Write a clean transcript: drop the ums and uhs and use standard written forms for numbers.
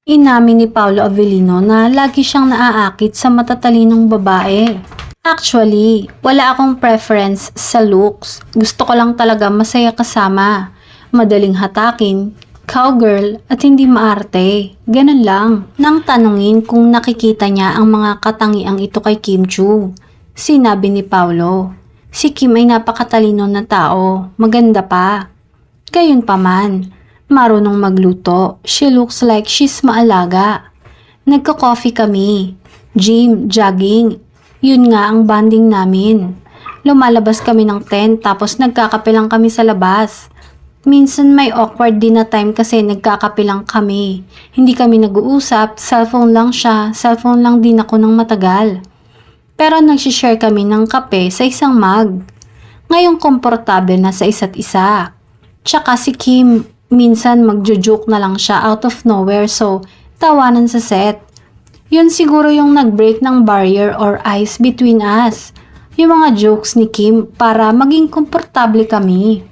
Inamin ni Paolo Avellino na lagi siyang naaakit sa matatalinong babae. Actually, wala akong preference sa looks. Gusto ko lang talaga masaya kasama, madaling hatakin, cowgirl at hindi maarte. Ganun lang. Nang tanungin kung nakikita niya ang mga katangiang ito kay Kim Chu, sinabi ni Paolo, si Kim ay napakatalino na tao, maganda pa. Gayunpaman, marunong magluto. She looks like she's maalaga. Nagko-coffee kami. Gym, jogging. Yun nga ang bonding namin. Lumalabas kami ng tent tapos nagkakape lang kami sa labas. Minsan may awkward din na time kasi nagkakape lang kami. Hindi kami nag-uusap, cellphone lang siya, cellphone lang din ako ng matagal. Pero nagsishare kami ng kape sa isang mug. Ngayong komportable na sa isa't isa. Tsaka si Kim, minsan magjo-joke na lang siya out of nowhere so tawanan sa set. Yun siguro yung nag-break ng barrier or ice between us. Yung mga jokes ni Kim para maging komportable kami.